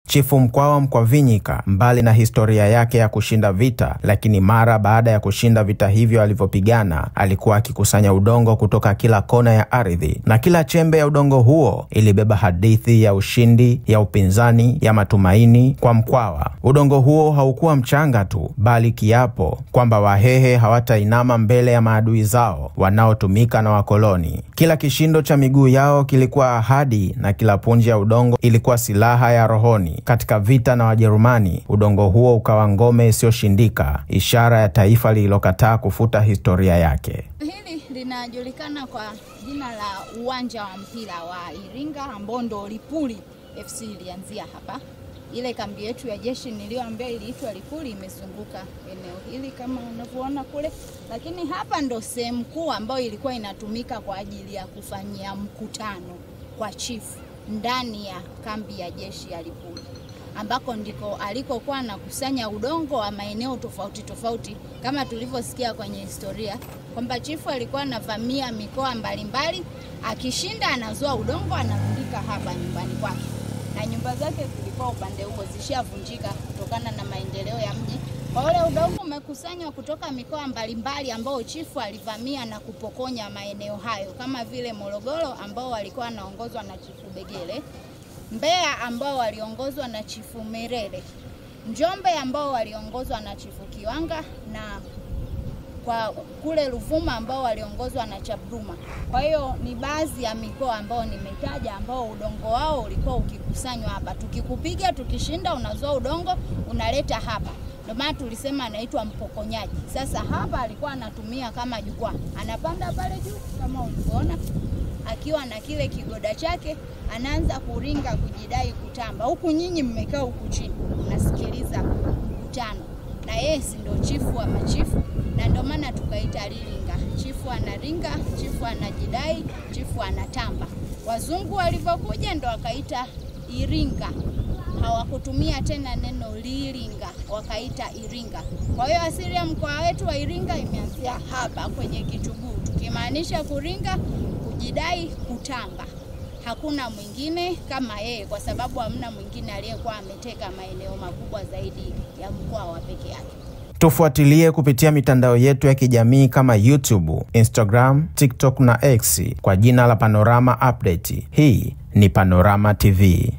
Chifu Mkwawa Mkwavinyika, mbali na historia yake ya kushinda vita, lakini mara baada ya kushinda vita hivyo alivyopigana, alikuwa akikusanya udongo kutoka kila kona ya ardhi, na kila chembe ya udongo huo ilibeba hadithi ya ushindi, ya upinzani, ya matumaini. Kwa Mkwawa, udongo huo haukuwa mchanga tu, bali kiapo kwamba Wahehe hawatainama mbele ya maadui zao wanaotumika na wakoloni. Kila kishindo cha miguu yao kilikuwa ahadi, na kila punje ya udongo ilikuwa silaha ya rohoni. Katika vita na Wajerumani, udongo huo ukawa ngome isiyoshindika, ishara ya taifa lililokataa kufuta historia yake. Hili linajulikana kwa jina la uwanja wa mpira wa Iringa, ambao ndo Lipuli FC ilianzia hapa. Ile kambi yetu ya jeshi niliyoambia iliitwa Lipuli imezunguka eneo hili kama unavyoona kule, lakini hapa ndo sehemu kuu ambayo ilikuwa inatumika kwa ajili ya kufanyia mkutano kwa chifu ndani ya kambi ya jeshi ya Lipuli, ambako ndiko alikokuwa anakusanya udongo wa maeneo tofauti tofauti, kama tulivyosikia kwenye historia kwamba chifu alikuwa anavamia mikoa mbalimbali, akishinda anazoa udongo anarudika hapa nyumbani kwake, na nyumba zake zilikuwa upande huo zishavunjika kutokana na maendeleo ya mji. Kwa ule udongo umekusanywa kutoka mikoa mbalimbali ambao chifu alivamia na kupokonya maeneo hayo, kama vile Morogoro ambao walikuwa wanaongozwa na Chifu Begele, Mbeya ambao waliongozwa na Chifu Merere, Njombe ambao waliongozwa na Chifu Kiwanga, na kwa kule Ruvuma ambao waliongozwa na Chabruma. Kwa hiyo ni baadhi ya mikoa ambao nimetaja ambao udongo wao ulikuwa ukikusanywa hapa. Tukikupiga tukishinda unazoa udongo unaleta hapa. Ndio maana tulisema anaitwa mpokonyaji. Sasa hapa alikuwa anatumia kama jukwaa. Anapanda pale juu kama unavyoona, akiwa na kile kigoda chake anaanza kuringa, kujidai, kutamba. Huku nyinyi mmekaa huku chini unasikiliza mkutano. Na yeye ndio chifu wa machifu, na ndio maana tukaita Liringa. Chifu anaringa, chifu anajidai, chifu anatamba. Wazungu walipokuja ndo wakaita Iringa. Hawakutumia tena neno Liringa, wakaita Iringa. Kwa hiyo asili ya mkoa wetu wa Iringa imeanzia hapa kwenye Kichuguu, tukimaanisha kuringa, kujidai, kutamba. Hakuna mwingine kama yeye, kwa sababu hamna mwingine aliyekuwa ameteka maeneo makubwa zaidi ya mkoa wa peke yake. Tufuatilie kupitia mitandao yetu ya kijamii kama YouTube, Instagram, TikTok na X kwa jina la Panorama Update. Hii ni Panorama TV.